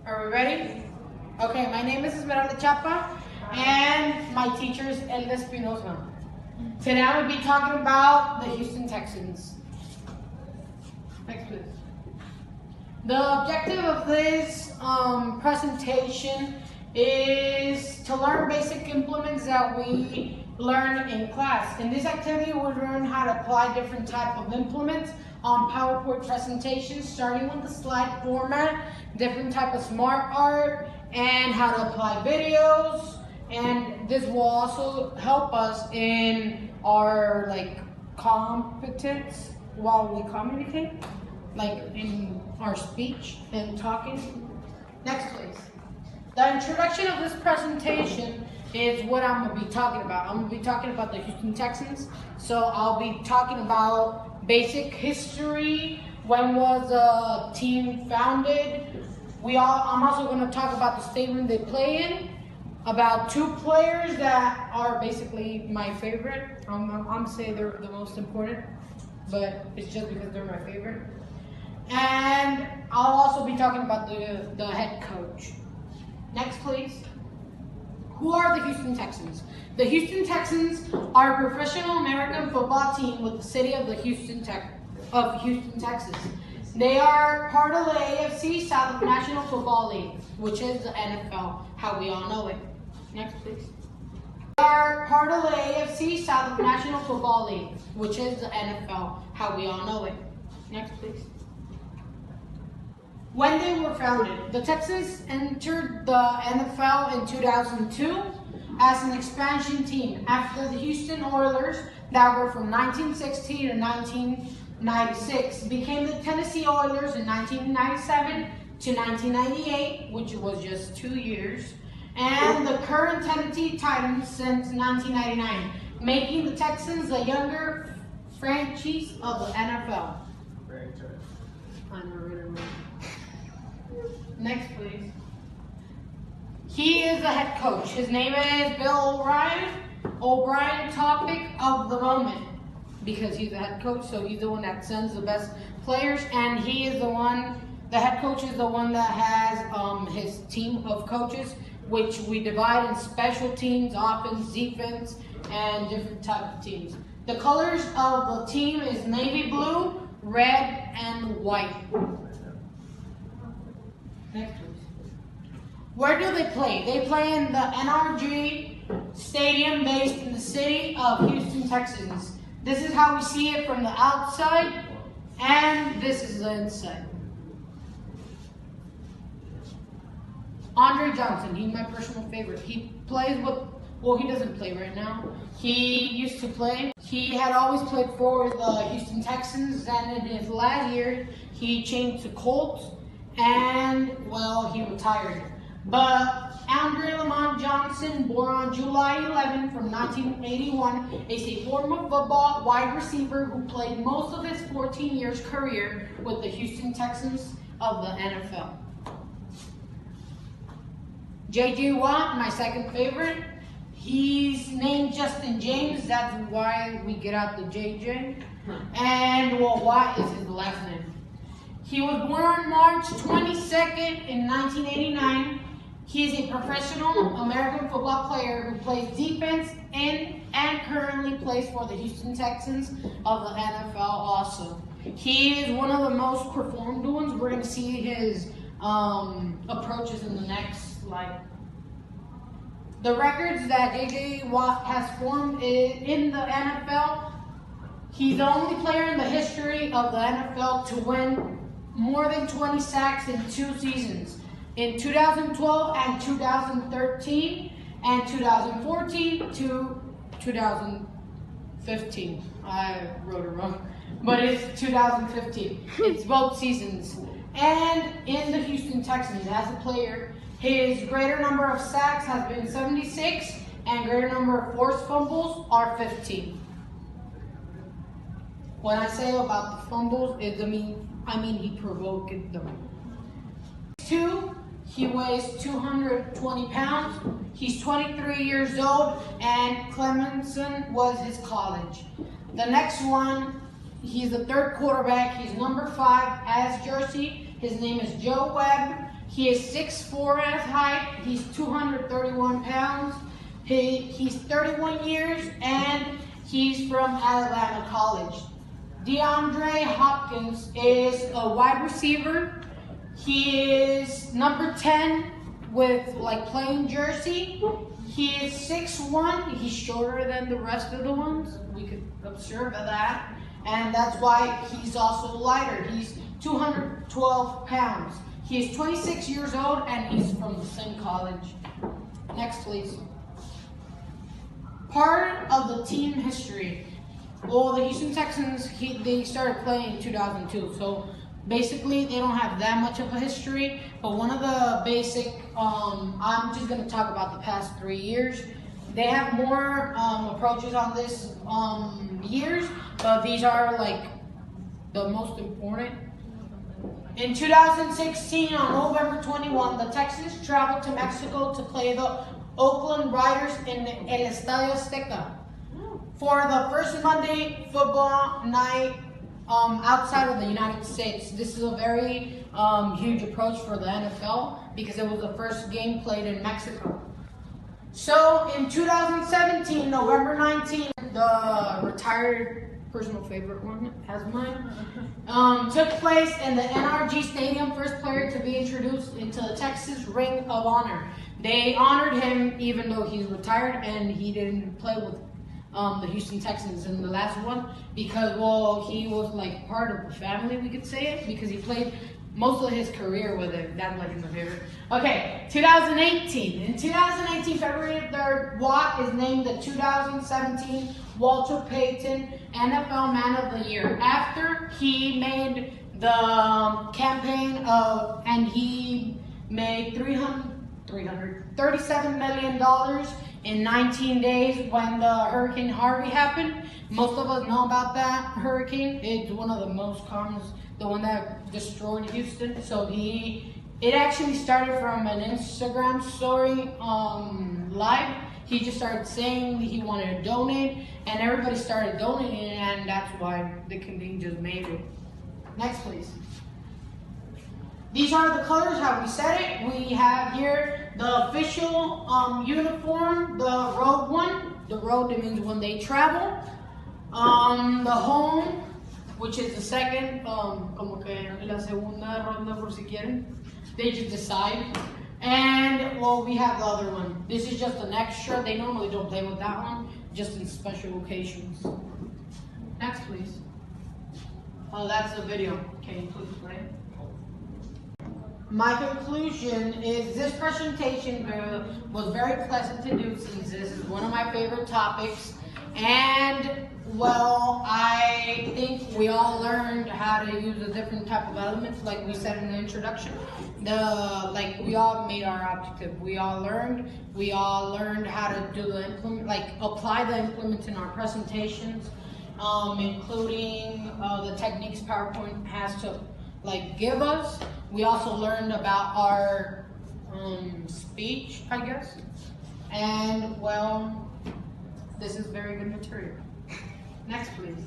Are we ready? Okay, my name is Esmeralda Chapa, and my teacher is Espinosa. Today I'm going to be talking about the Houston Texans. Next, please. The objective of this presentation is to learn basic implements that we learn in class. In this activity, we'll learn how to apply different types of implements on PowerPoint presentations, starting with the slide format, different type of smart art, and how to apply videos. And this will also help us in our competence while we communicate, like in our speech and talking. Next, please. The introduction of this presentation is what I'm going to be talking about. I'm going to be talking about the Houston Texans. So I'll be talking about basic history, when was the team founded. I'm also going to talk about the stadium they play in, about two players that are basically my favorite. I'm saying they're the most important, but it's just because they're my favorite. And I'll also be talking about the head coach. Next, please. Who are the Houston Texans? The Houston Texans are a professional American football team with the city of Houston, Texas. They are part of the AFC South National Football League, which is the NFL, how we all know it. Next, please. They are part of the AFC South National Football League, which is the NFL, how we all know it. Next, please. When they were founded, the Texans entered the NFL in 2002 as an expansion team after the Houston Oilers, that were from 1960 to 1996, became the Tennessee Oilers in 1997 to 1998, which was just 2 years, and the current Tennessee Titans since 1999, making the Texans the younger franchise of the NFL. Next, please. He is the head coach. His name is Bill O'Brien. O'Brien, topic of the moment, because he's the head coach, so he's the one that sends the best players, and he is the head coach is the one that has his team of coaches, which we divide in special teams, offense, defense, and different types of teams. The colors of the team is navy blue, red, and white. Next, please. Where do they play? They play in the NRG Stadium based in the city of Houston, Texas. This is how we see it from the outside, and this is the inside. Andre Johnson, he's my personal favorite. He plays he doesn't play right now. He used to play. He had always played for the Houston Texans, and in his last year, he changed to Colts. And, he retired. But Andre Lamont Johnson, born on July 11 from 1981, is a former football wide receiver who played most of his 14 years career with the Houston Texans of the NFL. J.J. Watt, my second favorite. He's named Justin James, that's why we get out the J.J. And, Watt is his last name. He was born March 22nd in 1989. He is a professional American football player who plays defense and currently plays for the Houston Texans of the NFL also. He is one of the most performed ones. We're going to see his approaches in the next slide. The records that J.J. Watt has formed in the NFL, he's the only player in the history of the NFL to win more than 20 sacks in 2 seasons, in 2012 and 2013, and 2014 to 2015. I wrote it wrong, but it's 2015. It's both seasons. And in the Houston Texans, as a player, his greater number of sacks has been 76, and greater number of forced fumbles are 15. When I say about the fumbles, I mean he provoked them. 2, he weighs 220 pounds. He's 23 years old, and Clemson was his college. The next one, he's the third quarterback. He's number 5 as jersey. His name is Joe Webb. He is 6'4" at height. He's 231 pounds. He's 31 years, and he's from Atlanta College. DeAndre Hopkins is a wide receiver. He is number 10 with like plain jersey. He is 6'1". He's shorter than the rest of the ones. We could observe that. And that's why he's also lighter. He's 212 pounds. He is 26 years old, and he's from the same college. Next, please. Part of the team history. Well, the Houston Texans, they started playing in 2002, so basically they don't have that much of a history, but one of the basic, I'm just going to talk about the past 3 years. They have more approaches on this years, but these are like the most important. In 2016, on November 21, the Texans traveled to Mexico to play the Oakland Raiders in El Estadio Azteca for the first Monday football night outside of the United States. This is a very huge approach for the NFL because it was the first game played in Mexico. So in 2017, November 19th, the retired personal favorite one has mine, took place in the NRG Stadium, first player to be introduced into the Texas Ring of Honor. They honored him even though he's retired and he didn't play with the Houston Texans in the last one because, well, he was like part of the family, we could say it, because he played most of his career with it. That's like in the favorite. Okay, 2018. In 2018, February 3rd, Watt is named the 2017 Walter Payton NFL Man of the Year after he made the campaign and he made $337 million in 19 days when the Hurricane Harvey happened. Most of us know about that hurricane. It's one of the most common, the one that destroyed Houston. So it actually started from an Instagram story live. He just started saying he wanted to donate, and everybody started donating, and that's why the campaign just made it. Next, please. These are the colors, how we said it. We have here the official uniform, the road one. The road, it means when they travel. The home, which is the second, como que la segunda ronda por si quieren. They just decide. And, well, we have the other one. This is just an extra. They normally don't play with that one, just in special occasions. Next, please. Oh, that's the video. Can you please play it? My conclusion is this presentation was very pleasant to do since this is one of my favorite topics. And, well, I think we all learned how to use a different type of elements, like we said in the introduction. We all made our objective. We all learned how to do the apply the implements in our presentations, including the techniques PowerPoint has to give us. We also learned about our speech, I guess. And, well, this is very good material. Next, please.